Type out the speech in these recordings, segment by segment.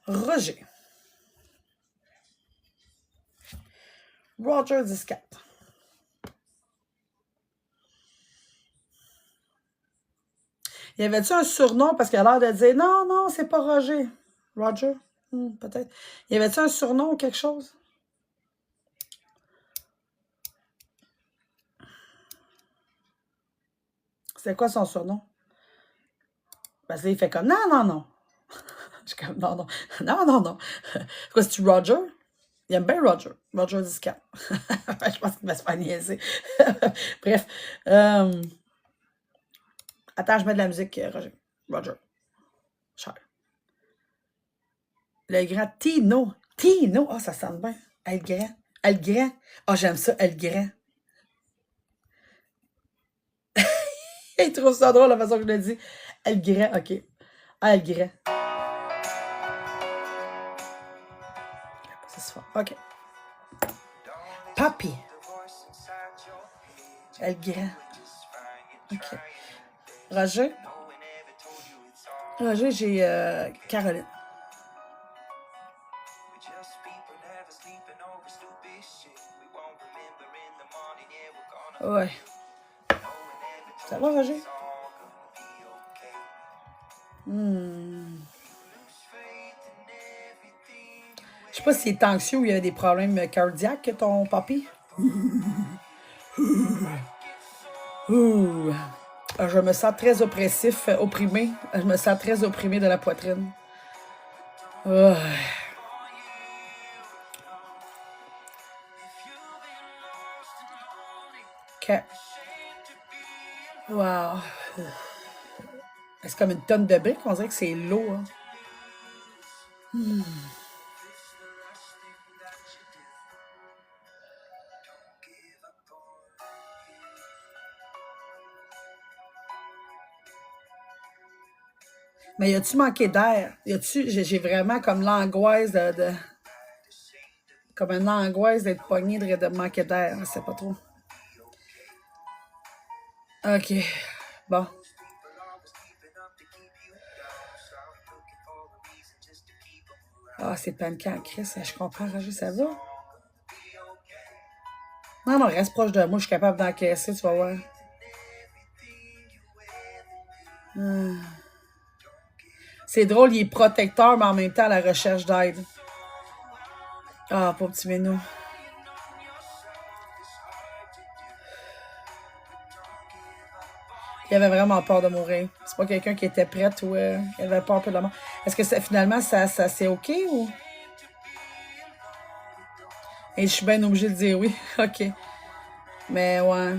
Roger. Roger 14. Y avait-tu un surnom parce qu'il a l'air de dire non, non, c'est pas Roger. Roger? Peut-être. Y avait-tu un surnom ou quelque chose? C'est quoi son surnom? Parce qu'il fait comme non, non, non. Je suis comme non, non. Non, non, non. Quoi, c'est-tu Roger? Il aime bien Roger. Roger 14. Je pense qu'il va se faire niaiser. Bref. Attends, je mets de la musique, Roger. Roger. Cher. Le grand Tino. Tino. Oh, ça sonne bien. Elle grand. Elle grand. Oh, j'aime ça. Elle grand. Il trouve ça drôle la façon que je le dis. Elle grand. OK. Ah, elle grand. C'est fort. OK. Papi. Elle grand. OK. Roger. Roger, j'ai Caroline. Ouais. Ça va, Roger? Je sais pas s'il est anxieux ou il y a des problèmes cardiaques, ton papy. Je me sens très oppressif, opprimé. Je me sens très opprimé de la poitrine. OK. Wow. C'est comme une tonne de briques. On dirait que c'est lourd. Hein. Mais y a-tu manqué d'air? J'ai vraiment comme l'angoisse comme une angoisse d'être pogné de manquer d'air. Je sais pas trop. OK. Bon. Ah, c'est paniquant, Chris. Je comprends, Roger, ça va? Non, non, reste proche de moi. Je suis capable d'encaisser, tu vas voir. C'est drôle, il est protecteur, mais en même temps à la recherche d'aide. Ah, pauvre petit Minou. Il avait vraiment peur de mourir. C'est pas quelqu'un qui était prêt ou il avait peur de la mort. Est-ce que finalement, ça c'est OK ou? Et je suis bien obligée de dire oui. OK. Mais ouais.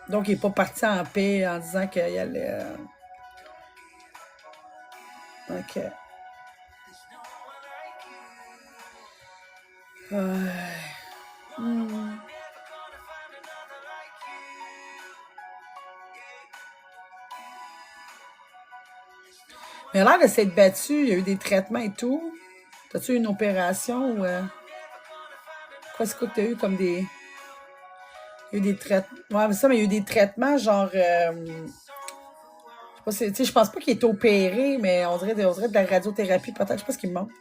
Donc, il n'est pas parti en paix en disant qu'il allait. OK. Mais il a l'air de s'être battu. Il y a eu des traitements et tout. T'as-tu eu une opération ou. Quoi, c'est quoi que t'as eu comme des. Il y a eu des traitements. Ouais, mais ça, mais il y a eu des traitements genre. Je pense pas qu'il est opéré, mais on dirait de la radiothérapie, peut-être. Je sais pas ce qu'il me manque.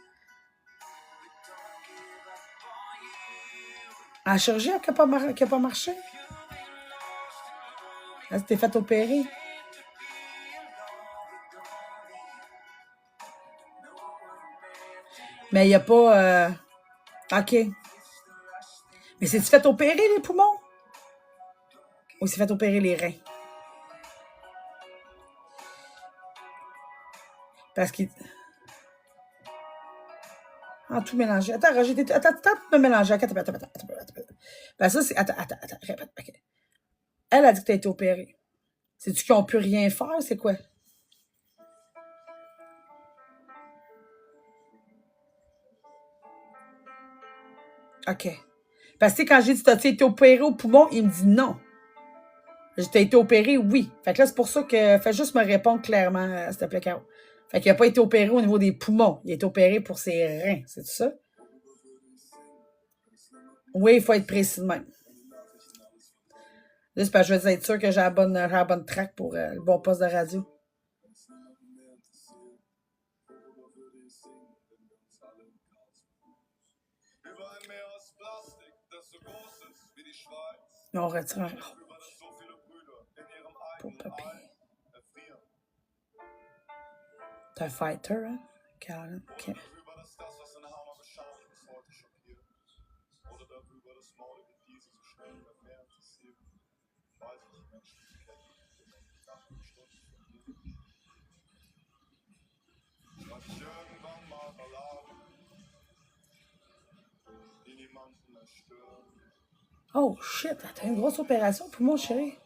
À la chirurgie qui n'a pas marché? Elle s'était fait opérer. Mais il n'y a pas. OK. Mais c'est-tu fait opérer les poumons? Ou c'est fait opérer les reins? Parce qu'il. Ah, tout mélangé. Attends, Roger, attends de me mélanger. Attends. Ben ça, c'est. Attends, répète. OK. Elle a dit que tu as été opérée. C'est-tu qu'ils n'ont pu rien faire? C'est quoi? OK. Parce que quand j'ai dit, t'as-tu été opéré au poumon, il me dit non. T'as été opéré, oui. Fait que là, c'est pour ça que. Fais juste me répondre clairement, s'il te plaît, Caro. Fait qu'il n'a pas été opéré au niveau des poumons. Il a été opéré pour ses reins. C'est ça? Oui, il faut être précis de même. Juste parce que je veux être sûr que j'ai la bonne track pour le bon poste de radio. On retire. Pour papy. T'es un fighter, hein? Karen. OK. Oh shit, t'as une grosse opération pour moi, chérie.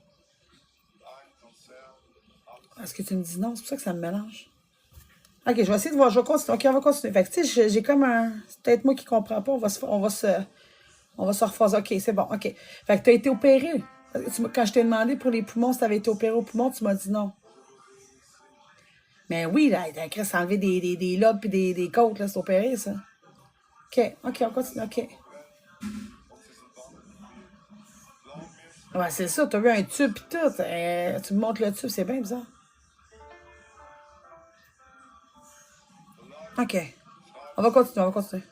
Est-ce que tu me dis non? C'est pour ça que ça me mélange. Ok, je vais essayer de voir. Je vais continuer. Ok, on va continuer. Fait que, tu sais, j'ai comme un. C'est peut-être moi qui comprends pas. On va se refaire. Ok, c'est bon. Ok. Fait que t'as été opéré. Quand je t'ai demandé pour les poumons si t'avais été opéré aux poumons, tu m'as dit non. Mais oui, là, t'as enlevé des lobes et des côtes, là, c'est opéré, ça. Ok, on continue. Ok. Ouais, c'est ça, t'as vu un tube pis tout. Tu me montres le tube, c'est bien bizarre. Ok. On va continuer.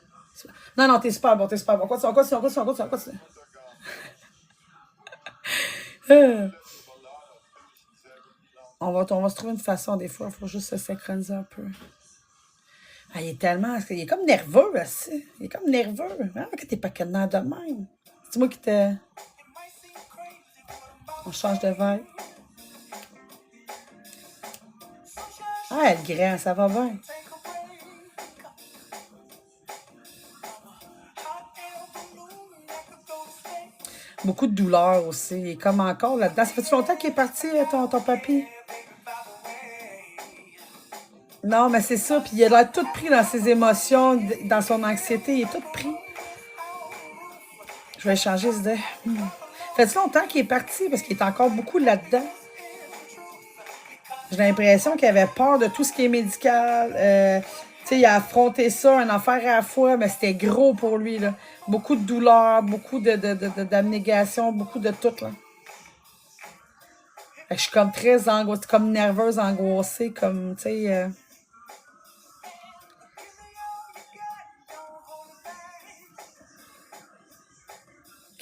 Non, t'es super bon. On continue. On va se trouver une façon, des fois. Il faut juste se synchroniser un peu. Ah, il est tellement. Il est comme nerveux, aussi. Il est comme nerveux. Ah, que t'es pas cadenas de même. C'est moi qui te. On change de verre. Ah, le grand, ça va bien. Beaucoup de douleur aussi. Il est comme encore là-dedans. Ça fait-tu longtemps qu'il est parti, ton papy? Non, mais c'est ça. Puis il a l'air tout pris dans ses émotions, dans son anxiété. Il est tout pris. Je vais changer ce Fait-tu longtemps qu'il est parti? Parce qu'il est encore beaucoup là-dedans. J'ai l'impression qu'il avait peur de tout ce qui est médical. Tu sais, il a affronté ça, un affaire à la fois, mais c'était gros pour lui, là. Beaucoup de douleur, beaucoup d'abnégation, beaucoup de tout, là. Fait que je suis comme très angoissée, comme nerveuse, angoissée, comme, tu sais...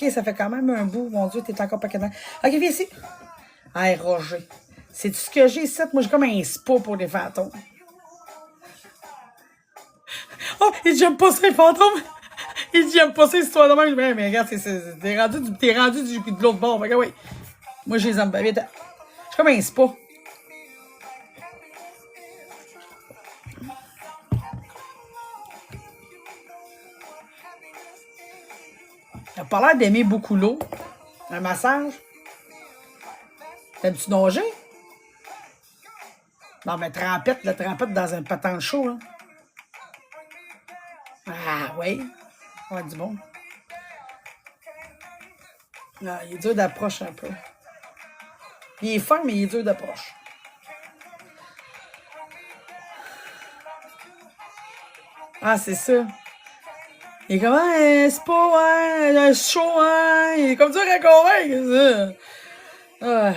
OK, ça fait quand même un bout. Mon Dieu, t'es encore pas capable. OK, viens ici. Hey, Roger. C'est tout ce que j'ai ici. Moi, j'ai comme un spa pour les fantômes. Oh, il dit, j'aime pas ça, les fantômes. Il dit, j'aime pas ça, l'histoire de même. Mais regarde, t'es rendu de l'autre bord. Fait que, oui. Moi, je les aime bien. Je suis comme un spa. T'as pas l'air d'aimer beaucoup l'eau. Un massage. T'aimes-tu nager? Non, mais trempette dans un patin chaud, là. Ah, oui. Ouais, du bon. Ah, il est dur d'approche un peu. Il est fin, mais il est dur d'approche. Ah, c'est ça. Il est comme, c'est pas, chaud, hein. Il est comme dur à convaincre, ça. Ah.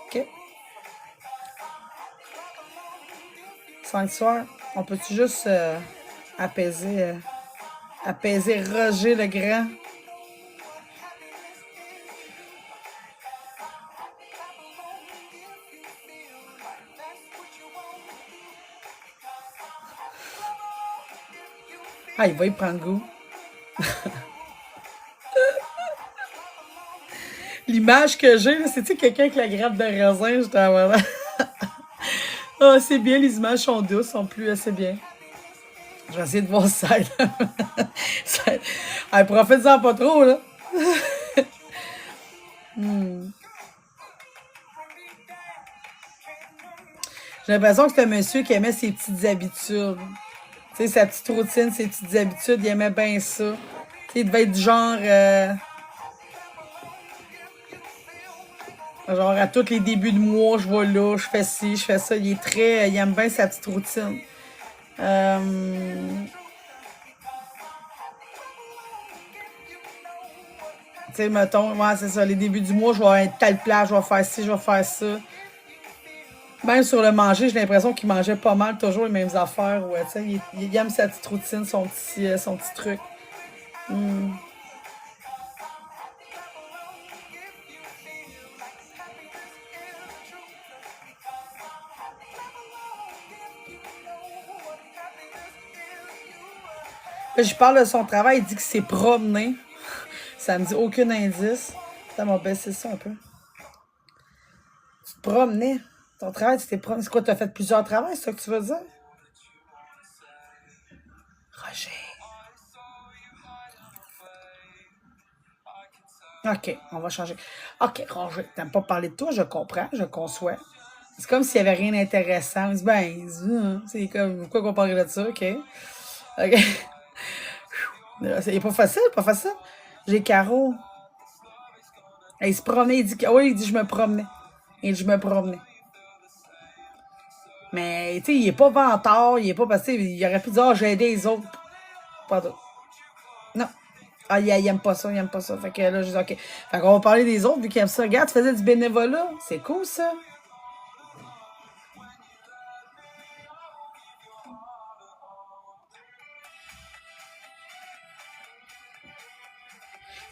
OK. 5 soirs, on peut-tu juste apaiser Roger le Grand? Ah, il va y prendre goût. L'image que j'ai, là, c'est-tu quelqu'un avec la grappe de raisin? J'étais à ah, c'est bien, les images sont douces, sont plus assez bien. Je vais essayer de voir ça. Hey, profite-en pas trop, là. J'ai l'impression que c'est un monsieur qui aimait ses petites habitudes. Tu sais, sa petite routine, ses petites habitudes, il aimait bien ça. Tu sais, il devait être du genre... genre, à tous les débuts de mois, je vais là, je fais ci, je fais ça. Il est très... il aime bien sa petite routine. Tu sais, mettons, ouais, c'est ça, les débuts du mois, je vais être telle place, je vais faire ci, je vais faire ça. Même sur le manger, j'ai l'impression qu'il mangeait pas mal, toujours les mêmes affaires. Ouais, tu sais, il aime sa petite routine, son petit truc. Hmm. Là, je parle de son travail, il dit qu'il s'est promené. Ça me dit aucun indice. Ça m'a baissé ça un peu. Tu te promenais. Ton travail, tu t'es promené. C'est quoi, t'as fait plusieurs travails, c'est ça que tu veux dire? Roger. OK, on va changer. OK, Roger, t'aimes pas parler de toi, je comprends, je conçois. C'est comme s'il y avait rien d'intéressant. On dit, ben, c'est comme, pourquoi qu'on parlerait de ça, OK? OK. C'est pas facile, pas facile. J'ai Caro. Il se promenait, il dit, oui, il dit, je me promenais. Il dit, je me promenais. Mais, tu sais, il est pas vantard, il est pas passé, il aurait pu dire, ah, j'ai aidé les autres. Pas d'autres. Non. Ah, il aime pas ça, il aime pas ça. Fait que là, je dis, OK. Fait qu'on va parler des autres, vu qu'il aime ça. Regarde, tu faisais du bénévolat. C'est cool, ça.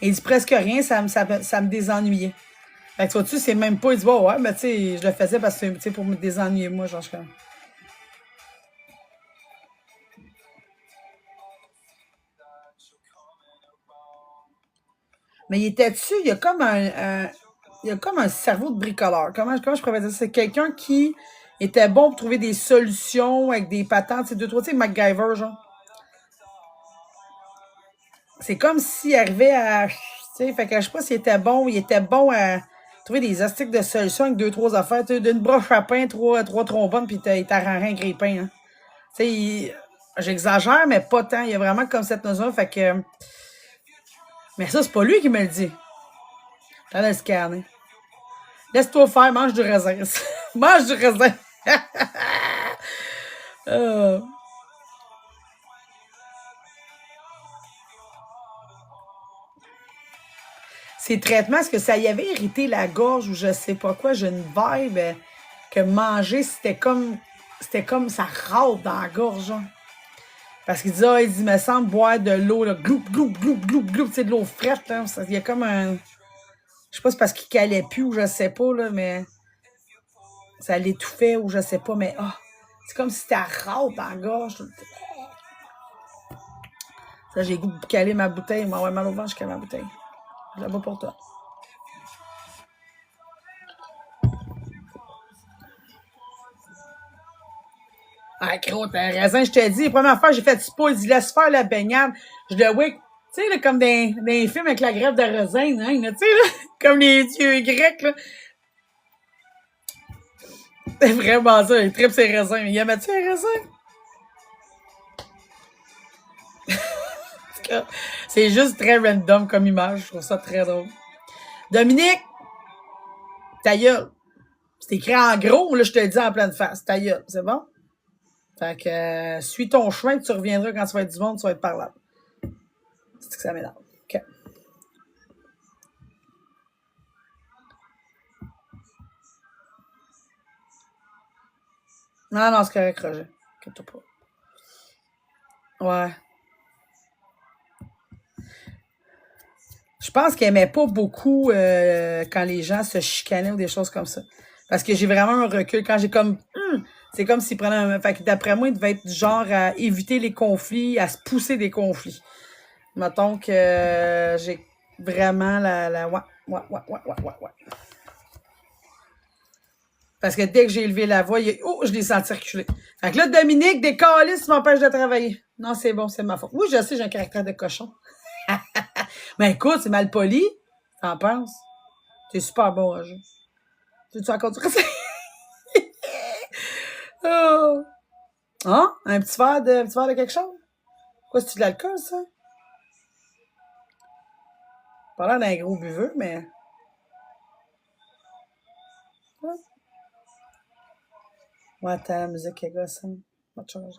Il dit presque rien, ça me désennuyait. Fait que tu vois-tu, c'est même pas, il dit, bon, ouais, mais tu sais, je le faisais parce que, tu sais, pour me désennuyer, moi, genre, je suis comme. Mais il était dessus, il y a comme il y a comme un cerveau de bricoleur. Comment je pourrais dire ça? C'est quelqu'un qui était bon pour trouver des solutions avec des patentes, c'est deux, trois, tu sais, MacGyver, genre. C'est comme s'il arrivait à. Tu sais, fait que je sais pas s'il était bon, il était bon à trouver des astiques de solutions avec deux, trois affaires. Tu sais, d'une broche à pain, trois trombones, puis il t'arrangeait un grille-pain, hein. Tu sais, j'exagère, mais pas tant. Il y a vraiment comme cette notion, fait que. Mais ça, c'est pas lui qui me le dit. J'allais le scanner. Laisse-toi faire, mange du raisin. Mange du raisin. Euh, Ces traitements, est-ce que ça y avait irrité la gorge ou je sais pas quoi? J'ai une vibe que manger, c'était comme ça râpe dans la gorge, hein. Parce qu'il dit, ah, il dit, me semble boire de l'eau, là, gloup, gloup, gloup, gloup, gloup, c'est de l'eau fraîche, là. Il y a comme un. Je sais pas si c'est parce qu'il calait plus ou je sais pas, là, mais ça l'étouffait ou je sais pas, mais c'est comme si c'était râpe dans la gorge. Ça, j'ai goût de caler ma bouteille. Moi, ouais, mal au ventre, je cale ma bouteille. Je la bats pour toi. Ah, gros, t'as raison, je te dis. La première fois, j'ai fait du pot, il dit, laisse faire la baignade. Je le vois, tu sais, là, comme dans les films avec la grève de raisin, hein, tu sais, là, comme les dieux grecs, là. C'est vraiment ça, il tripe ses raisins. Il aimait-tu les raisins? C'est juste très random comme image. Je trouve ça très drôle. Dominique, ta gueule. C'est écrit en gros, là, je te le dis en pleine face. Ta gueule, c'est bon? Fait que suis ton chemin, tu reviendras quand tu vas être du monde, tu vas être par là. C'est que ça m'énerve. OK. Non, non, c'est correct, Roger. Inquiète-toi pas. Ouais. Je pense qu'elle aimait pas beaucoup quand les gens se chicanaient ou des choses comme ça. Parce que j'ai vraiment un recul. Quand j'ai comme. C'est comme s'il prenait un. Fait que d'après moi, il devait être du genre à éviter les conflits, à se pousser des conflits. Mettons que j'ai vraiment ouais, ouais, ouais, ouais, ouais, ouais, ouais. Parce que dès que j'ai élevé la voix, je l'ai senti reculer. Fait que là, Dominique, des calices m'empêchent de travailler. Non, c'est bon, c'est ma faute. Oui, je sais, j'ai un caractère de cochon. Mais écoute, c'est mal poli. T'en penses? C'est super bon, Roger. Tu encore du ça? Oh. Hein? Un petit verre de quelque chose? Quoi, c'est-tu de l'alcool, ça? Pas l'air d'un gros buveux, mais. Ouais, ouais, attends, la musique est gossante. Va te changer.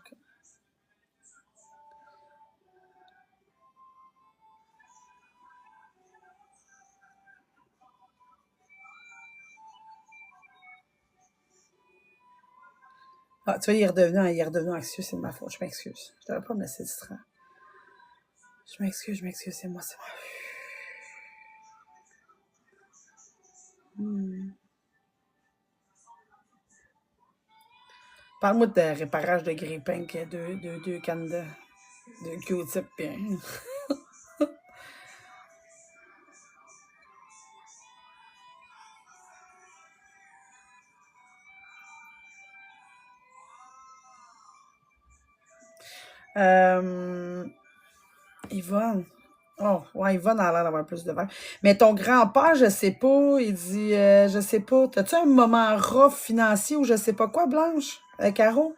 Ah, tu vois, il est redevenu anxieux, c'est de ma faute. Je m'excuse. Je devrais pas me laisser distraire. Je m'excuse, c'est moi, c'est moi. Parle-moi de réparage de grippin, deux cannes de Q-tip, bien. Yvonne. Oh, ouais, Yvonne a l'air d'avoir plus de verre. Mais ton grand-père, je sais pas, il dit, je sais pas, t'as-tu un moment rough financier ou je sais pas quoi, Blanche, Caro?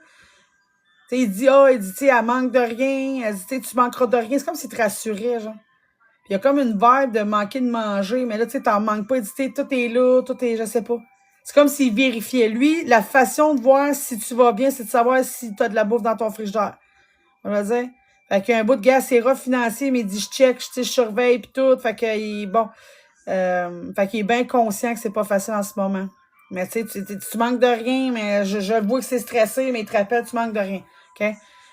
Tu sais, il dit, il dit, tu sais, elle manque de rien, elle dit, tu sais, tu manqueras de rien. C'est comme s'il te rassurait, genre. Puis il y a comme une vibe de manquer de manger, mais là, tu sais, t'en manques pas, il dit, tu sais, tout est là, tout est, je sais pas. C'est comme s'il vérifiait. Lui, la façon de voir si tu vas bien, c'est de savoir si t'as de la bouffe dans ton frigidaire. On va dire. Fait qu'il y a un bout de gars, c'est rough financier, mais il dit je check, je surveille pis tout. Fait qu'il bon. Fait qu'il est bien conscient que c'est pas facile en ce moment. Mais tu sais, tu manques de rien, mais je vois que c'est stressé, mais il te rappelle, tu manques de rien. OK?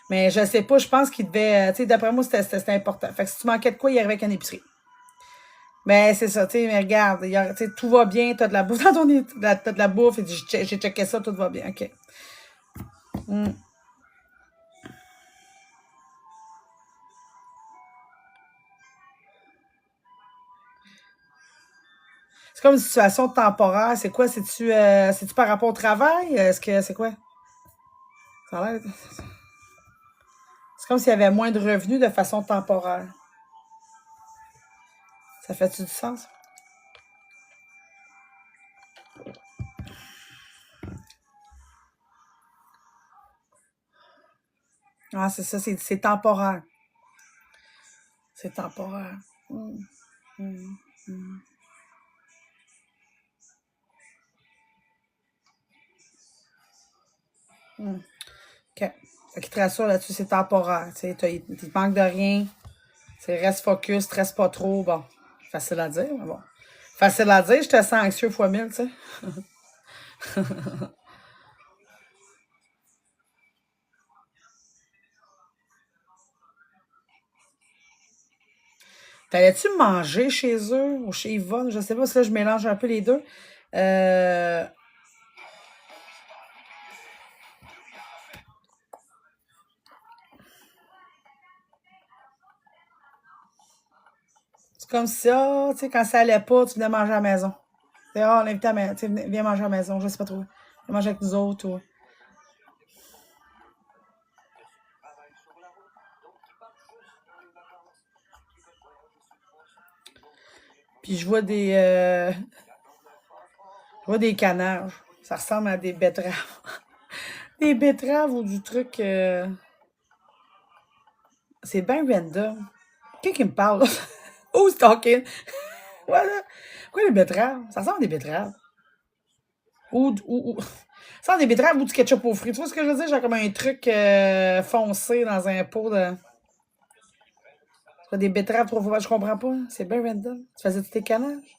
Mais je sais pas, je pense qu'il devait. Tu sais, d'après moi, c'était important. Fait que si tu manquais de quoi, il arrivait avec une épicerie. Mais c'est ça, tu sais, mais regarde, tout va bien, t'as de la bouffe dans ton t'as de la bouffe, il dit j'ai checké ça, tout va bien. OK. Mm. C'est comme une situation temporaire. C'est quoi? C'est-tu par rapport au travail? Est-ce que c'est quoi? Ça a l'air- C'est comme s'il y avait moins de revenus de façon temporaire. Ça fait-tu du sens? Ah, c'est ça, c'est temporaire. C'est temporaire. Mm, mm, mm. OK. Fait qu'il te rassure là-dessus, c'est temporaire. Tu sais, il te manque de rien. C'est reste focus, stresse pas trop. Bon, facile à dire, mais bon. Facile à dire, je te sens anxieux fois 1000, tu sais. T'allais-tu manger chez eux ou chez Yvonne? Je sais pas si là, je mélange un peu les deux. Euh, c'est comme si, tu sais, quand ça allait pas, tu venais manger à la maison. C'est, on l'invite à la maison, tu sais, viens manger à la maison, je sais pas trop. Viens manger avec nous autres. Ou... Puis je vois des canages. Ça ressemble à des betteraves. Des betteraves ou du truc. C'est bien random. Qui me parle, là? Who's talking? Voilà. Pourquoi les betteraves? Ça ressemble à des betteraves. Ou... Ça ressemble à des betteraves ou du ketchup aux fruits. Tu vois ce que je veux dire? Genre comme un truc foncé dans un pot de... C'est pas des betteraves trop fois, je comprends pas. C'est bien random. Tu faisais tes canages?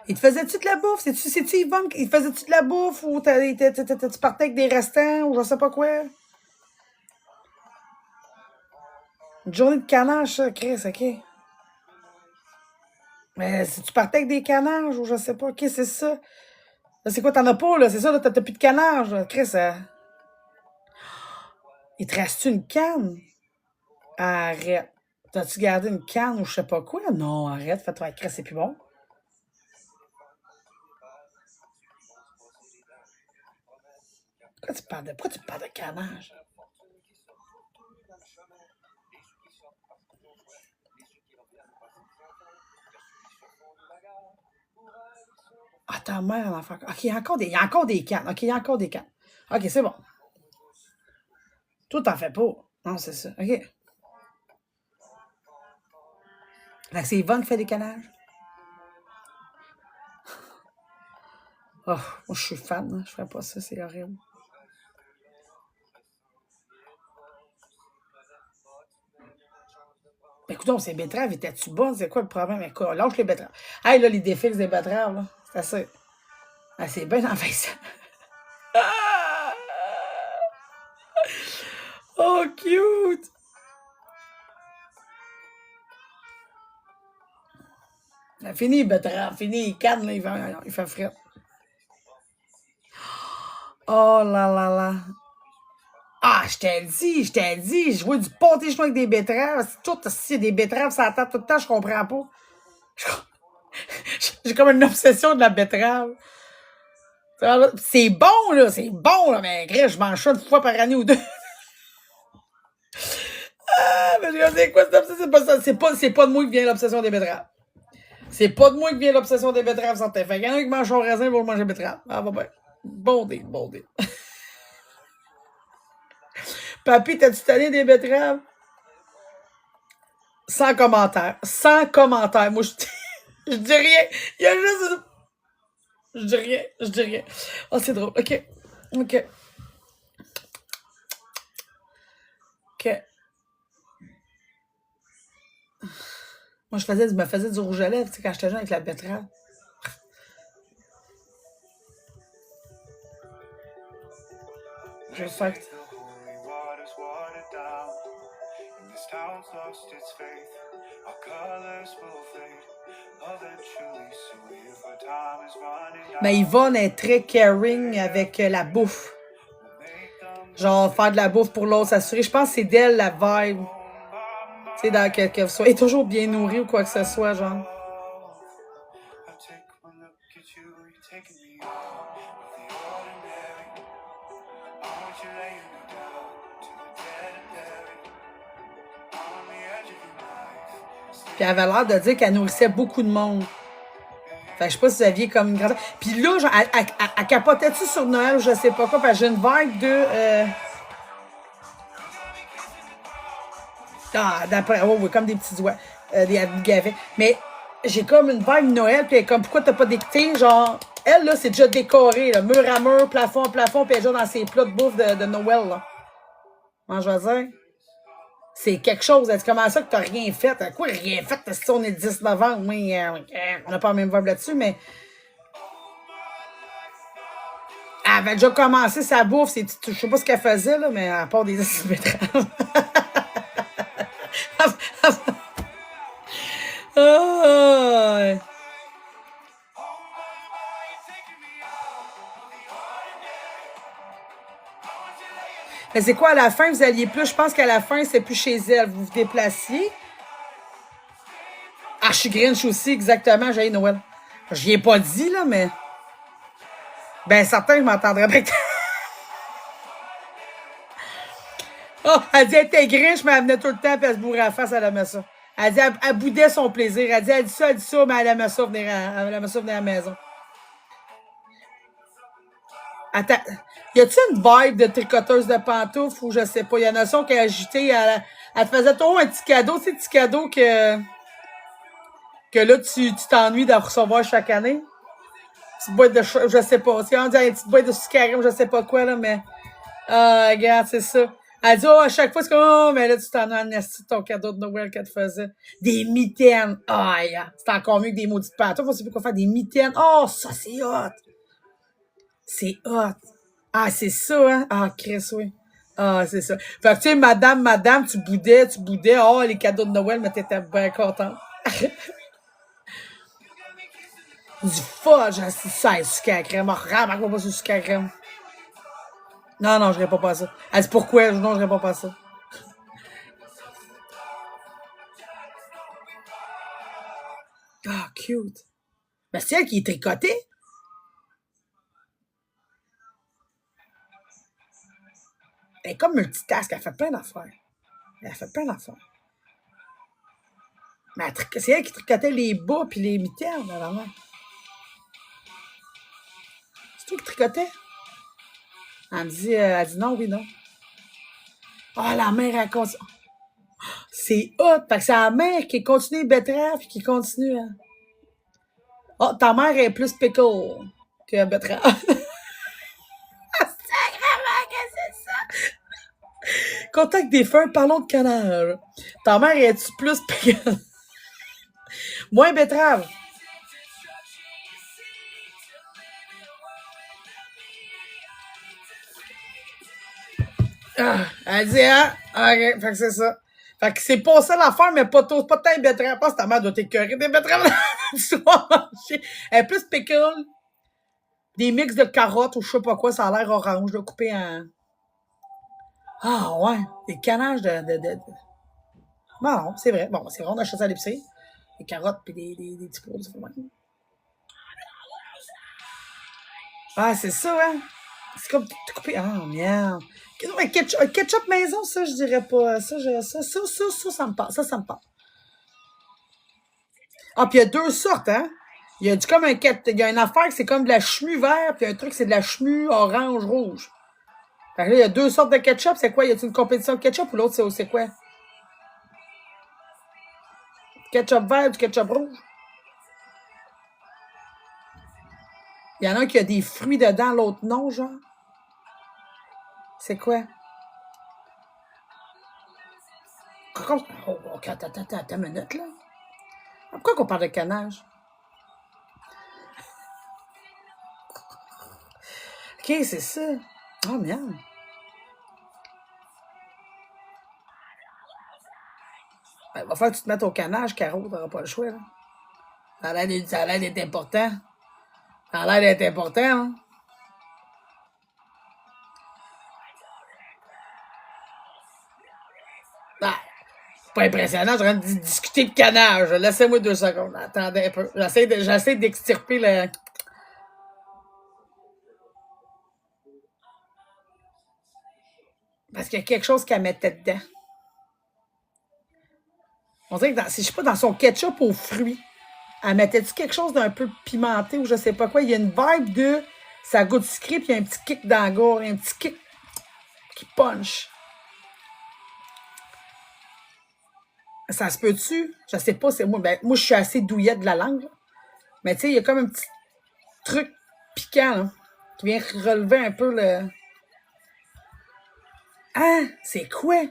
Il te faisait-tu de la bouffe? C'est-tu Yvonne? Il te faisait-tu de la bouffe? Ou tu partais avec des restants? Ou je sais pas quoi? Une journée de canage, ça, Chris, OK. Mais si tu partais avec des canages, ou je sais pas, OK, c'est ça. Là, c'est quoi, t'en as pas, là? C'est ça, là, t'as plus de canage, là. Chris, il te reste une canne? Arrête. T'as-tu gardé une canne ou je sais pas quoi? Non, arrête, fais-toi Chris, c'est plus bon. Pourquoi tu parles de canage? Ah, ta mère, l'enfant. OK, il y a encore des cannes. OK, il y a encore des cannes. OK, c'est bon. Toi, t'en fais pas. Non, c'est ça. OK. Fait que c'est Yvonne qui fait des canages. Oh, moi, je suis fan. Hein. Je ferais pas ça, c'est horrible. Écoute, ces betteraves, étaient-tu bonnes? C'est quoi le problème? Écoute, lâche les betteraves. Hey, là, les défis des betteraves, là. C'est assez. Ah, c'est bien en fait ça. Oh, cute! Fini, betterave, fini. Canne, là, il fait frais. Oh là là là. Ah, je t'ai dit, je vois du pâté chinois avec des betteraves. C'est tout, si des betteraves, ça attend tout le temps, je comprends pas. J'ai comme une obsession de la betterave. C'est bon, là, mais Grèce, je mange ça une fois par année ou deux. Ah, mais je sais quoi, cette obsession, c'est pas ça. C'est pas de moi qui vient l'obsession des betteraves. C'est pas de moi qui vient l'obsession des betteraves santé. Fait qu'il y en a qui mangent son raisin pour manger betterave. Ah, va bien. Bon deal, bon deal. Papy, t'as-tu tanné des betteraves? Sans commentaire. Sans commentaire. Moi, je dis rien. Il y a juste une... Je dis rien. Je dis rien. Oh, c'est drôle. OK. OK. OK. Moi, je me faisais du rouge à lèvres, tu sais, quand j'étais jeune avec la betterave. Je sais que... Mais Yvonne est très caring avec la bouffe. Genre, faire de la bouffe pour l'autre, s'assurer. Je pense que c'est d'elle la vibe. Tu sais, dans qu'elle soit toujours bien nourrie ou quoi que ce soit, genre. Puis elle avait l'air de dire qu'elle nourrissait beaucoup de monde. Fait que je sais pas si vous aviez comme une grande... Puis là, genre, elle capotait-tu sur Noël ou je sais pas quoi, parce que j'ai une vibe de... Ah, d'après... Oh, oui, comme des petits doigts. Des gavets. Mais j'ai comme une vibe Noël, puis elle est comme, pourquoi t'as pas d'écouté? Genre, elle, là, c'est déjà décoré, là, mur à mur, plafond à plafond, puis elle est déjà dans ses plats de bouffe de Noël, là. Moi, je veux dire... C'est quelque chose. Elle dit, comment ça que t'as rien fait? Quoi, rien fait? Si on est le 10 novembre, oui, on n'a pas le même vibe là-dessus, mais elle avait déjà commencé sa bouffe. Je sais pas ce qu'elle faisait, là, mais à part des betteraves. Ah! Mais c'est quoi, à la fin, vous alliez plus? Je pense qu'à la fin, c'est plus chez elle. Vous vous déplaciez. Ah, je suis Grinch aussi, exactement. J'ai Noël. J'y ai pas dit, là, mais... Ben, certains, je m'entendrais bien. Oh, elle dit, elle était Grinch, mais elle venait tout le temps, puis elle se bourrait la face, elle aimait ça. Elle dit, elle boudait son plaisir. Elle dit ça, mais elle aimait ça venir à la maison. Attends, y a-tu une vibe de tricoteuse de pantoufles ou je sais pas? Il y en a son qui a agité, elle te faisait toujours un petit cadeau, tu sais, petit cadeau que là, tu t'ennuies d'en recevoir chaque année. Petite boîte de, je sais pas, c'est on dit une petite boîte de sucre, je sais pas quoi, là, mais, ah, regarde, c'est ça. Elle dit, oh, à chaque fois, c'est comme, oh, mais là, tu t'en as de ton cadeau de Noël qu'elle te faisait. Des mitaines. Ah, oh, yeah. C'est encore mieux que des maudites pantoufles. On sait plus quoi faire. Des mitaines. Oh, ça, c'est hot. C'est hot. Ah, c'est ça, hein? Ah, Chris, oui. Ah, c'est ça. Fait que, tu sais, madame, tu boudais. Oh, les cadeaux de Noël, mais t'étais bien contente. Du fudge, c'est ça, le sucre à crème. Remarque-moi pas sur le sucre à crème. Non, je réponds pas à ça. Elle dit pourquoi? Non, je réponds pas à ça. Ah, cute. Ben, c'est elle qui est tricotée. Elle est comme multitask, elle fait plein d'affaires. Elle fait plein d'affaires. Mais c'est elle qui tricotait les bas puis les mitaines, normalement. C'est toi qui tricotais? Elle dit non, oui, non. Ah, la mère, elle continue. C'est hot. Fait que c'est la mère qui continue betterave et qui continue. Hein. Oh, ta mère est plus pickle que betterave. Sacrément que c'est ça! Contact des feux, parlons de canard. Ta mère est-tu plus pickle? Moins betterave. Ah, elle dit, hein? OK, fait que c'est ça. Fait que c'est pas ça l'affaire, mais pas tout, pas tant de betteraves. Pas ta mère doit t'écœurer des betteraves. Tu dois manger. Elle est plus pickle, des mix de carottes ou je sais pas quoi, ça a l'air orange, là, coupé en. Ah, ouais. Des canages de. Non, c'est vrai. Bon, c'est vrai, on achète ça à l'épicerie. Des carottes puis des petits pois, c'est vrai. Ah, c'est ça, hein? C'est comme tout coupé. Ah, merde. Non, mais ketchup maison, ça, je dirais pas. Ça me parle. Ça me parle. Ah, puis il y a deux sortes, hein? Il y a du comme un il y a une affaire que c'est comme de la chemu vert, puis un truc c'est de la chemu orange rouge. Fait que là, il y a deux sortes de ketchup. C'est quoi? Y a-t-il une compétition de ketchup ou l'autre c'est quoi? Ketchup vert ou du ketchup rouge? Il y en a un qui a des fruits dedans, l'autre non, genre. C'est quoi? Oh, ok, attends une minute, là. Pourquoi qu'on parle de canage? Ok, c'est ça. Oh, merde. Ben, il va falloir que tu te mettes au canage, Caro, t'auras pas le choix, là. Ça a l'air d'être important. Ça a l'air d'être important, hein? Ah, pas impressionnant, je suis en train de discuter de canage. Laissez-moi 2 secondes. Attendez un peu. J'essaie d'extirper le. Parce qu'il y a quelque chose qu'elle mettait dedans. On dirait que je sais pas, dans son ketchup aux fruits, elle mettait-tu quelque chose d'un peu pimenté ou je sais pas quoi. Il y a une vibe de. Ça goûte sucré, puis il y a un petit kick dans la gorge, un petit kick qui punch. Ça se peut-tu? Je sais pas, c'est moi. Ben, moi, je suis assez douillette de la langue, là. Mais tu sais, il y a comme un petit truc piquant, là, qui vient relever un peu le. Ah, c'est quoi?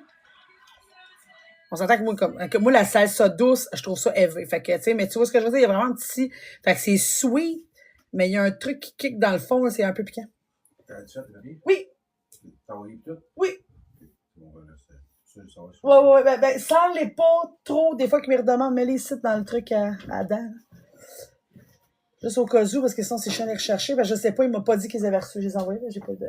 On s'entend que moi, la salsa douce, je trouve ça élevé. Fait que, tu sais, mais tu vois ce que je veux dire? Il y a vraiment un petit. Fait que c'est sweet, mais il y a un truc qui kick dans le fond, c'est un peu piquant. Oui. Oui. Ouais. Ben, sans les pas trop, des fois, qu'ils me redemandent, mets les sites dans le truc à dents. Juste au cas où, parce que sinon, c'est chiant de les rechercher. Ben, je sais pas, il m'a pas dit qu'ils avaient reçu. Je les ai envoyés, j'ai pas de.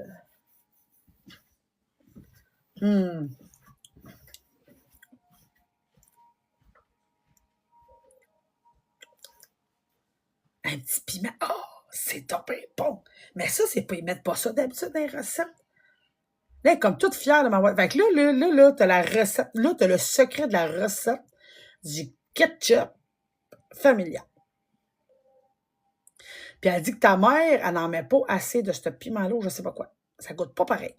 Un petit piment. Oh, c'est top et bon. Mais ça, c'est pas, ils mettent pas ça d'habitude dans les recettes. Là, comme toute fière de m'avoir. Fait que là, t'as la recette. Là, t'as le secret de la recette du ketchup familial. Puis elle dit que ta mère, elle n'en met pas assez de ce piment-là, je sais pas quoi. Ça goûte pas pareil.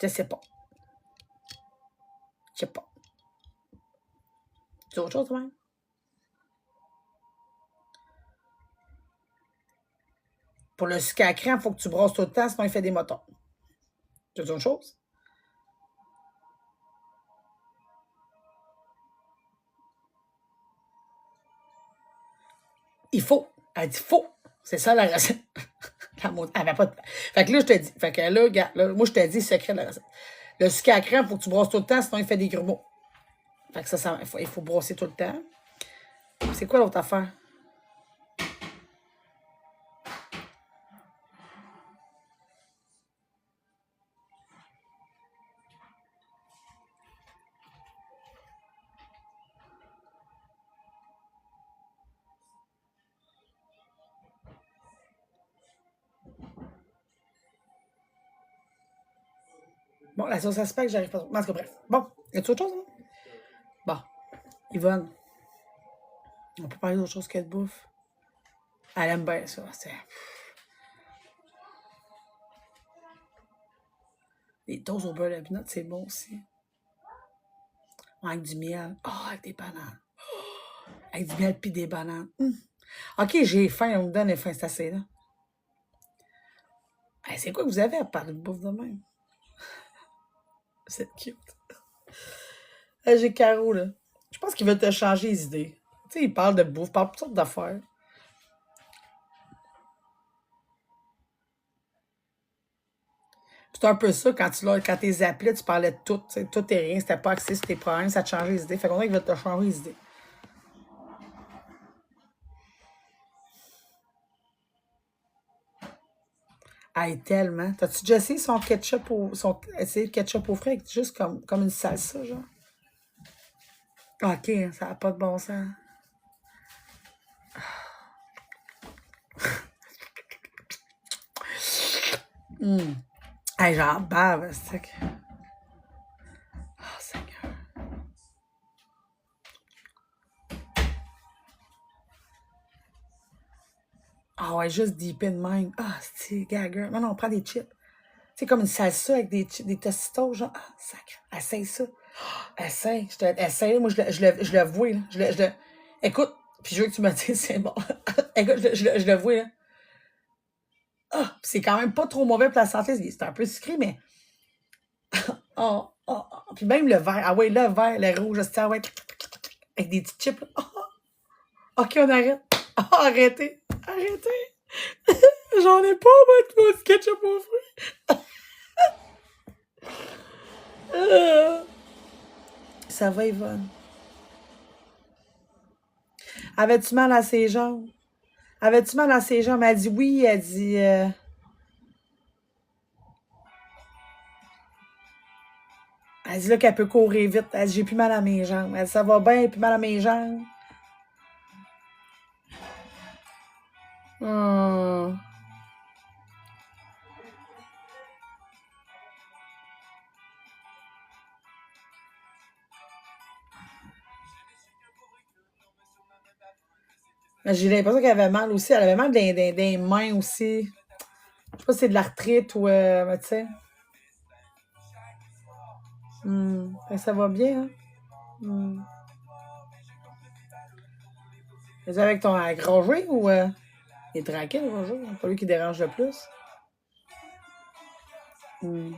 Je sais pas. Je sais pas. C'est autre chose, même? Pour le sucre à crème, il faut que tu brosses tout le temps, sinon il fait des motons. C'est autre chose? Il faut. Elle dit faut. C'est ça la recette. Elle avait pas de. Fait que là, je te dis. Fait que là, regarde, là, moi, je te dis secret de la recette. Le sucre à crème, il faut que tu brosses tout le temps, sinon il fait des grumeaux. Fait que ça il faut brosser tout le temps. C'est quoi l'autre affaire? Bon, la sauce à spag, j'arrive pas. En tout cas, bref. Bon, y a-tu autre chose, hein? Bon, Yvonne, on peut parler d'autre chose que de bouffe. Elle aime bien ça. Les toasts au beurre de pinot, c'est bon aussi. Avec du miel. Oh, avec des bananes. Avec du miel puis des bananes. OK, j'ai faim. On me donne faim, c'est assez, là. Hey, c'est quoi que vous avez à parler de bouffe de même? C'est cute. Hey, j'ai Caro, là. Je pense qu'il veut te changer les idées. Tu sais, il parle de bouffe, il parle de toutes sortes d'affaires. Puis C'est un peu ça, quand quand t'es appelé, tu parlais de tout, tu sais, tout et rien, c'était pas axé sur tes problèmes, ça te changeait les idées. Fait qu'on dirait qu'ils veulent te changer les idées. Aïe, tellement. T'as-tu déjà essayé son ketchup essayé le ketchup au frais avec juste comme une salsa, genre? Ok, ça n'a pas de bon sens. Hey, genre, bave, c'est que. Oh, Seigneur. Ah ouais, juste deep in mind. Ah, c'est gagger. Non, non, on prend des chips. C'est comme une salsa avec des tostitos, genre. Ah, sacré. Essaye ça. Essaye. Essaye. Moi, je le vois, là. Écoute, puis je veux que tu me dises, c'est bon. Écoute, je le vois, là. Ah, puis c'est quand même pas trop mauvais pour la santé. C'est un peu sucré, mais. Oh, oh, oh. Puis même le vert. Ah ouais, le vert, le rouge, ça, ouais. Avec des petits chips, là. Ok, on arrête. Ah, arrêtez. Arrêtez. J'en ai pas, moi, de mon ketchup aux fruits. Ah. Ça va, Yvonne. Avais-tu mal à ses jambes? Avais-tu mal à ses jambes? Elle dit oui, elle dit... elle dit là qu'elle peut courir vite. Elle dit j'ai plus mal à mes jambes. Elle dit ça va bien, plus mal à mes jambes. Hmm. J'ai l'impression qu'elle avait mal aussi. Elle avait mal des mains aussi. Je sais pas si c'est de l'arthrite ou... mais tu sais. Fait que ça va bien, hein? Hmm. Es-tu avec ton Roger ou... il est tranquille, Roger? Pas lui qui dérange le plus. Hmm.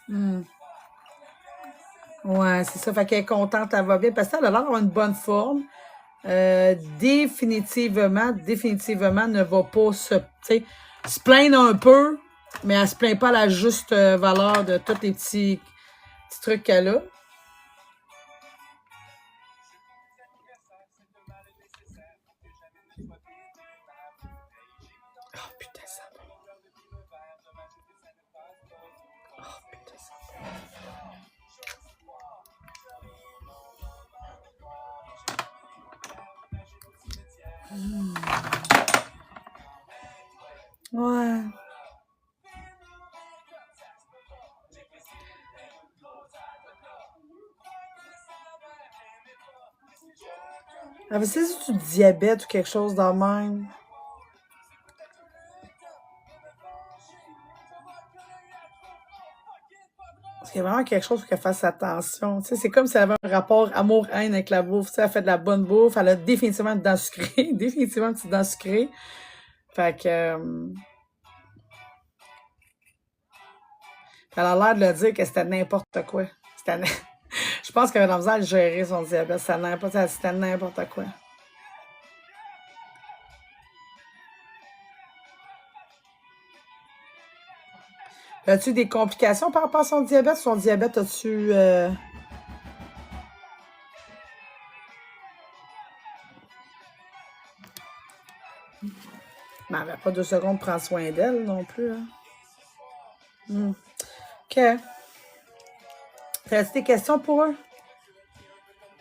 Hmm. Ouais, c'est ça. Fait qu'elle est contente, elle va bien. Parce qu'elle a l'air d'avoir une bonne forme. Définitivement ne va pas tu sais, se plaindre un peu, mais elle se plaint pas à la juste valeur de tous les petits trucs qu'elle a. Oh putain, ça va. Oh putain, ça va. Ouais. C'est du diabète ou quelque chose dans le même. Parce qu'il y a vraiment quelque chose pour qu'elle fasse attention. Tu sais, c'est comme si elle avait un rapport amour-haine avec la bouffe. Tu sais, elle fait de la bonne bouffe. Elle a définitivement une dent sucrée. Définitivement une petite dent sucrée. Fait que... elle a l'air de le dire que c'était n'importe quoi. C'était... Je pense qu'elle avait de la misère à gérer son diabète. C'était n'importe quoi. As-tu des complications par rapport à son diabète? Son diabète, as-tu... Mais elle n'avait pas 2 secondes pour prendre soin d'elle non plus. Hein. OK. T'as-tu des questions pour eux?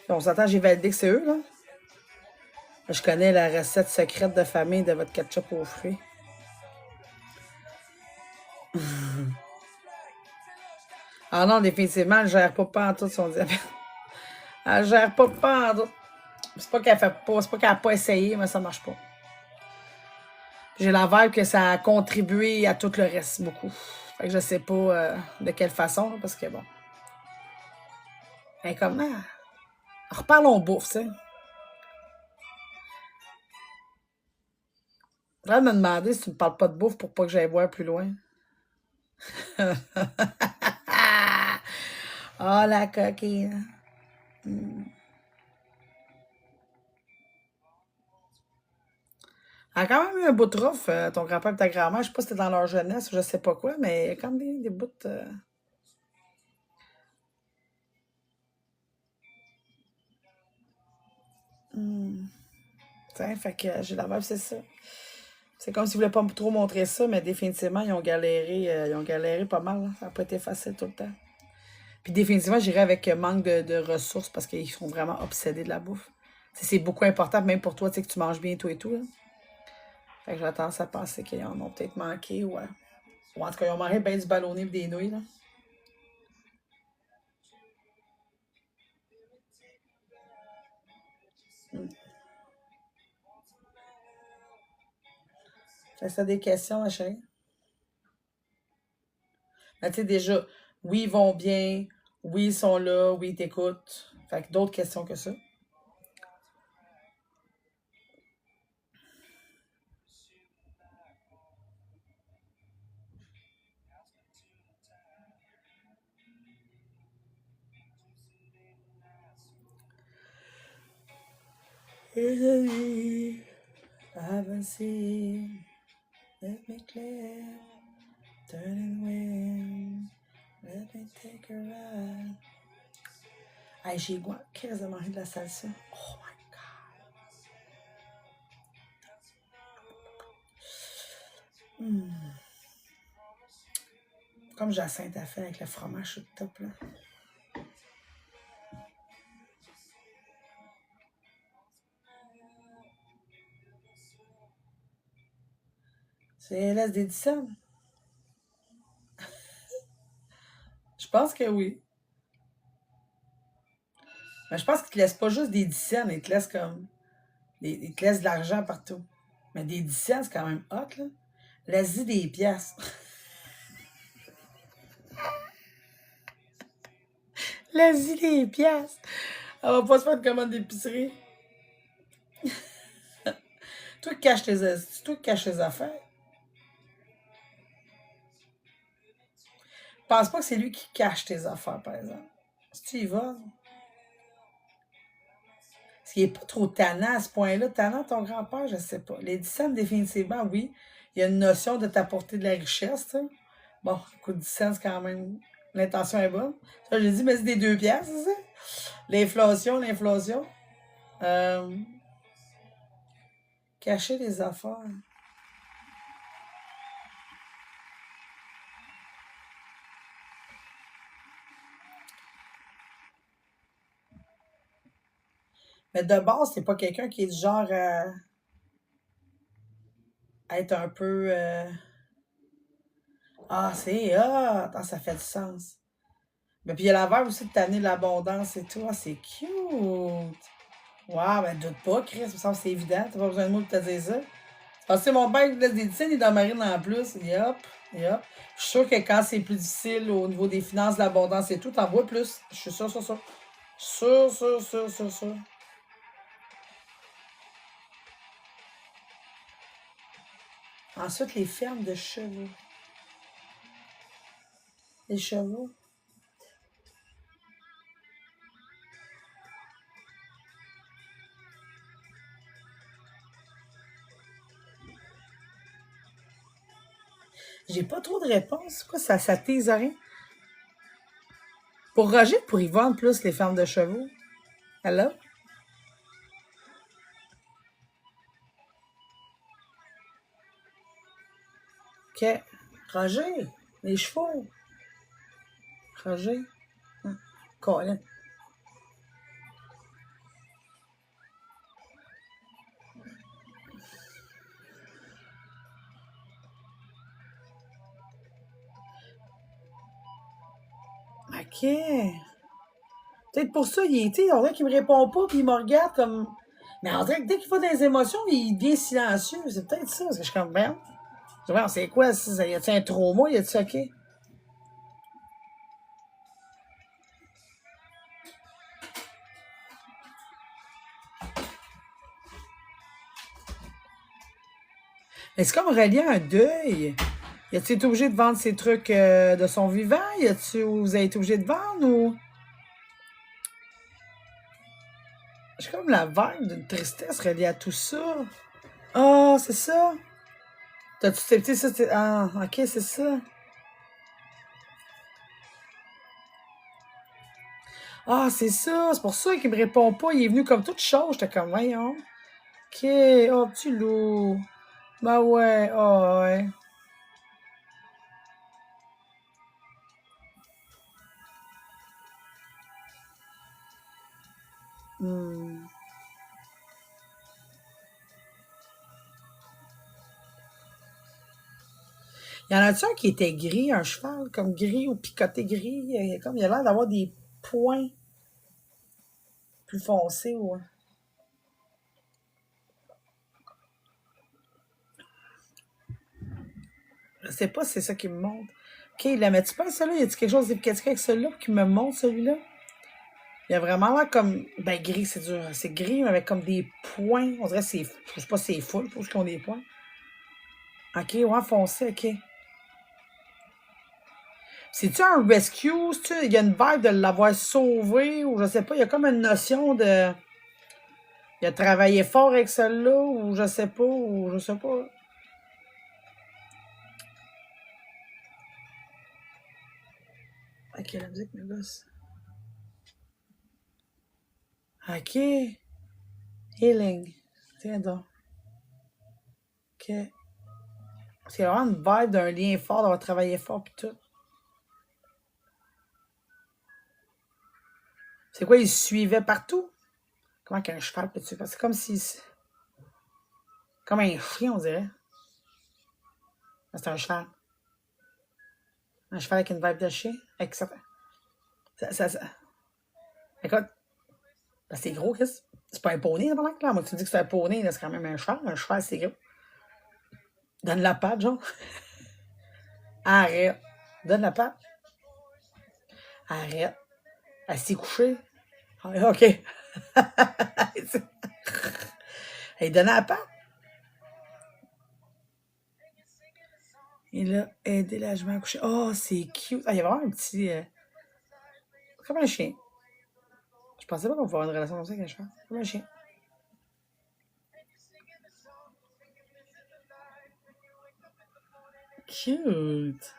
On s'entend, j'ai validé que c'est eux, là. Je connais la recette secrète de famille de votre ketchup aux fruits. Ah non, définitivement, elle ne gère pas en tout son diabète. Elle ne gère pas en tout. C'est pas qu'elle fait pas, c'est pas qu'elle n'a pas essayé, mais ça marche pas. J'ai la vibe que ça a contribué à tout le reste, beaucoup. Fait que je sais pas de quelle façon, parce que bon. Mais comment? Reparlons bouffe, tu sais. Je vais me demander si tu me parles pas de bouffe pour pas que j'aille voir plus loin. Oh, la coquine. Elle a quand même eu un bout de rough, ton grand-père et ta grand-mère. Je sais pas si c'était dans leur jeunesse ou je sais pas quoi, mais il y a quand même des bouts. Tiens, fait que j'ai la vibe, c'est ça. C'est comme s'ils voulaient pas trop montrer ça, mais définitivement, ils ont galéré pas mal, là. Ça n'a pas été facile tout le temps. Puis définitivement, j'irais avec manque de ressources parce qu'ils sont vraiment obsédés de la bouffe. C'est beaucoup important, même pour toi, tu sais, que tu manges bien tout et tout, là. Fait que j'ai tendance à penser qu'ils en ont peut-être manqué, ouais. Ou en tout cas, ils ont mangé bien du ballonné et des nouilles, là. Mm. Fait que ça des questions, ma chérie. Mais tu sais, déjà, oui, ils vont bien, oui, ils sont là, oui, ils t'écoutent. Fait que d'autres questions que ça. I haven't seen, let me clear, turning wind, let me take a ride. Hey, j'ai goût, qu'est-ce de manger de la salsa? Oh my god. Comme Jacinthe a fait avec le fromage sur le top, là. C'est laisse des dissons. Je pense que oui. Mais je pense qu'ils te laissent pas juste des dissons, ils te laissent comme. Ils te laissent de l'argent partout. Mais des dissons, c'est quand même hot, là. Laisse-y des pièces. Laisse-y des pièces. Elle va pas se faire une commande d'épicerie. C'est toi qui caches tes affaires. Je pense pas que c'est lui qui cache tes affaires, par exemple. Si tu y vas. Est-ce qu'il est pas trop tannant à ce point-là? Tannant ton grand-père, je sais pas. Les 10 cents, définitivement, oui. Il y a une notion de t'apporter de la richesse, tu sais. Bon, écoute, 10 cents, c'est quand même. L'intention est bonne. Ça, j'ai dit, mais c'est des 2 piastres, c'est ça? L'inflation. Euh, Cacher les affaires. Mais de base, c'est pas quelqu'un qui est du genre à être un peu. Ah, c'est ah, attends, ça fait du sens. Mais puis il y a la verbe aussi de t'amener de l'abondance et tout. Ah, c'est cute. Wow, ben doute pas, Chris, ça me semble que c'est évident. T'as pas besoin de mots pour te dire ça. Parce que mon père il laisse des dessins, il est dans marine en plus. Et hop, et hop. Je suis sûre que quand c'est plus difficile au niveau des finances, de l'abondance et tout, t'en vois plus. Je suis sûre, sûre, sûre. Sûre, sûre, sûre, sûre, sûre. Ensuite, les fermes de chevaux. Les chevaux. J'ai pas trop de réponses. Quoi, ça tease rien? Pour Roger, pour y vendre plus les fermes de chevaux. Hello? OK. Roger, les chevaux. Roger. Colin. OK. Peut-être pour ça, il était, on dirait qu'il me répond pas, puis il me regarde comme. Mais on dirait que dès qu'il va dans les émotions, il devient silencieux. C'est peut-être ça, parce que je suis comme, merde. C'est quoi ça? Y a-tu un trauma? Y a-tu OK? Mais c'est comme relié à un deuil. Y a-tu été obligé de vendre ses trucs de son vivant? Y a-tu, vous avez été obligé de vendre ou. J'ai comme la vibe d'une tristesse reliée à tout ça. Ah, c'est ça? T'as-tu accepté ça? Ah, ok, c'est ça. Ah, c'est ça. C'est pour ça qu'il me répond pas. Il est venu comme toute chose. J'étais comme, voyons. Ok, oh, petit loup. Ben ouais, oh, ouais. Hmm. Il y en a-tu un qui était gris, un cheval, comme gris ou picoté gris? Il a l'air d'avoir des points plus foncés. Ouais. Je sais pas si c'est ça qui me montre. Ok, la mets-tu pas celui-là? Y a-tu quelque chose d'efficace avec celui-là qui me montre celui-là? Il y a vraiment l'air comme. Ben, gris, c'est dur. C'est gris, mais avec comme des points. On dirait que c'est. Je sais pas si c'est full pour ceux qui ont des points. Ok, ouais, foncé, ok. C'est-tu un rescue? Il y a une vibe de l'avoir sauvé ou je sais pas. Il y a comme une notion de. Il a travaillé fort avec celle-là ou je sais pas. Ou je sais pas. Ok, la musique me gosse. Ok. Healing. Tiens donc. Ok. C'est vraiment une vibe d'un lien fort, d'avoir travaillé fort pis tout. C'est quoi, il se suivait partout? Comment qu'un cheval peut tuer? C'est comme si. Comme un chien, on dirait. C'est un cheval. Un cheval avec une vibe de chien. Avec ça. Écoute, ben c'est gros, Chris. C'est pas un poney, là. Moi, tu dis que c'est un poney, là, c'est quand même un cheval. Un cheval, c'est gros. Donne la patte, genre. Arrête. Donne la patte. Arrête. Elle s'est couchée. Ah, OK. Elle donne la patte. Il a aidé la jument à coucher. Oh, c'est cute. Ah, il y a vraiment un petit. Comme un chien. Je pensais pas qu'on pouvait avoir une relation comme ça avec un cheval. Comme un chien. Cute.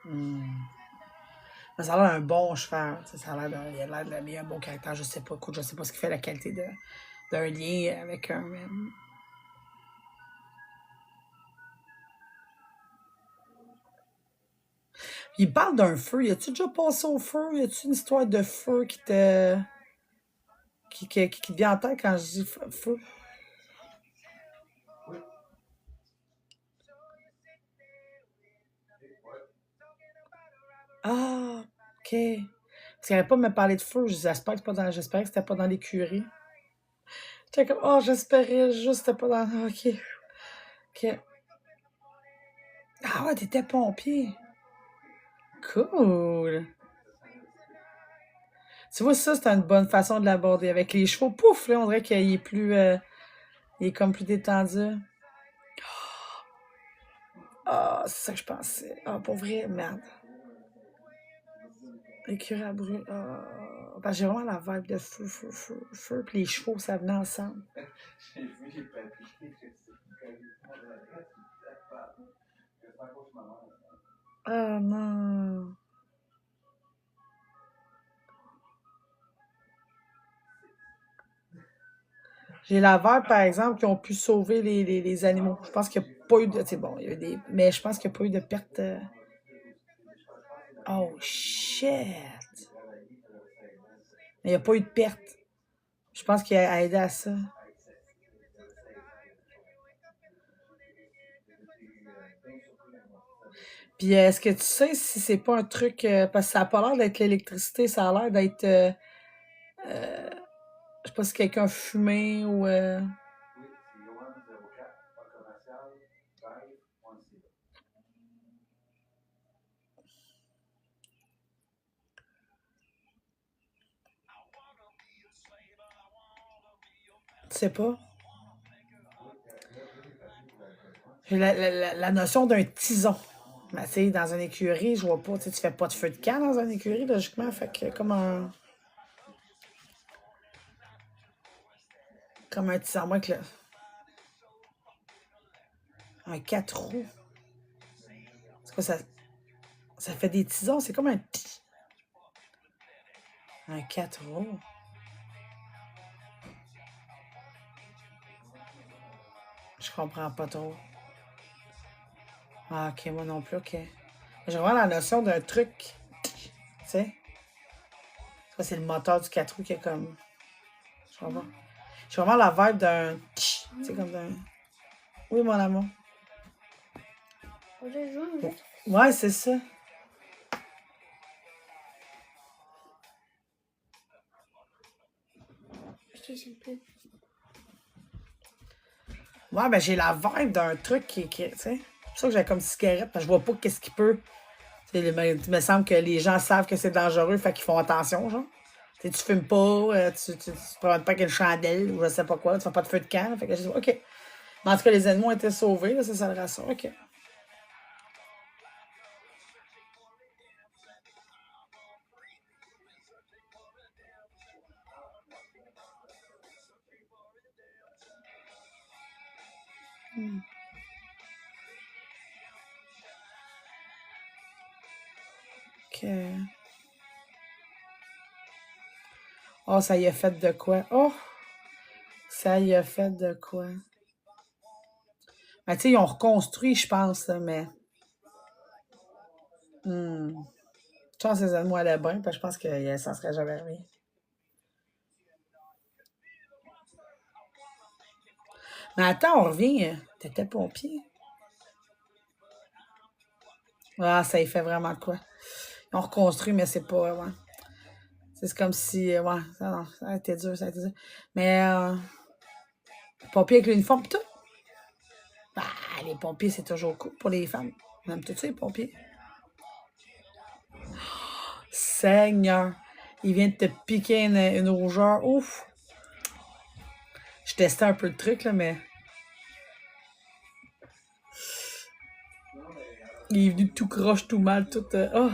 Hmm. Ça a l'air d'un bon cheval. Ça a l'air d'un. Il a un bon caractère. Je sais pas. Écoute, je sais pas ce qui fait la qualité d'un lien avec un. Il parle d'un feu. Y a-tu déjà passé au feu? Y a-tu une histoire de feu qui te. Qui te vient en tête quand je dis feu? Ah, ok. Parce qu'il n'arrête pas de me parler de feu. J'espère que c'était pas dans l'écurie. J'étais comme, oh, j'espérais juste que c'était pas dans. Ok. Ok. Ah ouais, t'étais pompier. Cool. Tu vois, ça, c'est une bonne façon de l'aborder. Avec les chevaux, pouf, là, on dirait qu'il est plus. Il est comme plus détendu. Ah, c'est ça que je pensais. Ah, pour vrai, merde. Écurie à brûler. Ah. Ben, j'ai vraiment la vibe de feu, feu, feu, feu. Puis les chevaux, ça venait ensemble. Ah non. J'ai la vibe, par exemple, qui ont pu sauver les animaux. Je pense qu'il n'y a pas eu de. C'est bon, il y a eu des. Mais je pense qu'il n'y a pas eu de perte. Oh shit! Mais il n'y a pas eu de perte. Je pense qu'il a aidé à ça. Puis est-ce que tu sais si c'est pas un truc. Parce que ça a pas l'air d'être l'électricité, ça a l'air d'être. Je sais pas si quelqu'un fumait ou. Tu sais pas. J'ai la notion d'un tison. Mais tu sais, dans une écurie, je vois pas. Tu fais pas de feu de camp dans une écurie, logiquement. Fait que comme un. Comme un petit armoire avec le... Un 4 roues. C'est quoi ça? Ça fait des tisons, c'est comme un... Un 4 roues. Je comprends pas trop. Ah, ok, moi non plus, ok. J'ai vraiment la notion d'un truc. Tu sais? Ça, c'est le moteur du 4 roues qui est comme... Je comprends. J'ai vraiment la vibe d'un... Tu sais, comme d'un... Oui, mon amour. Ouais, c'est ça. Ouais, ben j'ai la vibe d'un truc qui tu sais. C'est pour ça que j'ai comme cigarette, parce que je vois pas qu'est-ce qu'il peut. Il me semble que les gens savent que c'est dangereux, fait qu'ils font attention, genre. Tu fumes pas, tu te promènes pas avec une chandelle ou je sais pas quoi, tu fais pas de feu de camp. Fait que je dis, OK. Mais en tout cas, les animaux ont été sauvés, là, ça le rassure. OK. OK. Oh, ça y a fait de quoi? Oh! Ça y a fait de quoi? Ben, tu sais, ils ont reconstruit, je pense, là, mais... Je pense que les animaux allaient bien, parce que je pense que ça serait jamais arrivé. Mais attends, on revient. T'étais pompier? Ah, ça y fait vraiment de quoi? Ils ont reconstruit, mais c'est pas... Ouais. C'est comme si... Ouais, ça a été dur, ça a été dur. Mais... pompier avec l'uniforme, pis tout. Bah, les pompiers, c'est toujours cool pour les femmes. On aime tout ça, les pompiers. Seigneur! Il vient de te piquer une rougeur. Ouf! Je testais un peu le truc, là, mais... Il est venu tout croche, tout mal, tout... Oh!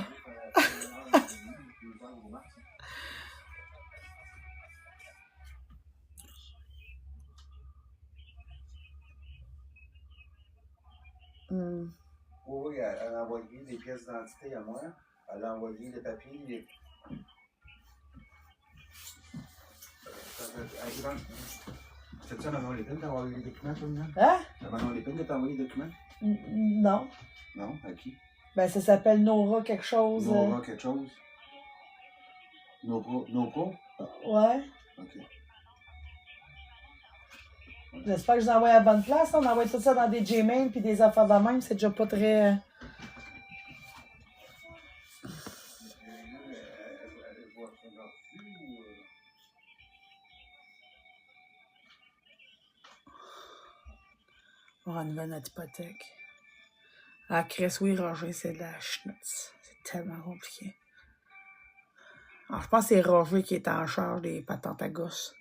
Oui, elle a envoyé des pièces d'identité à moi. Elle a envoyé des papiers. C'est-tu à Manon Lépine d'avoir envoyé les documents, toi, Milan? Hein? À Manon Lépine de t'envoyer les documents? Non. Non? À qui? Ben, ça s'appelle Nora quelque chose. Nora quelque chose? Nopro? Ouais. OK. J'espère que je vous envoie à la bonne place. On envoie tout ça dans des Gmail puis des affaires de même. C'est déjà pas très... On va renouveler notre hypothèque. Ah, Chris, oui, Roger, c'est de la schnutz. C'est tellement compliqué. Alors, je pense que c'est Roger qui est en charge des patentes à gosse.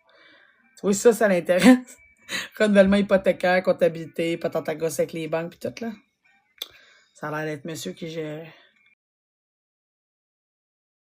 Tu vois, ça l'intéresse. Renouvellement hypothécaire, comptabilité, patente à gosse avec les banques puis tout, là. Ça a l'air d'être monsieur qui gère.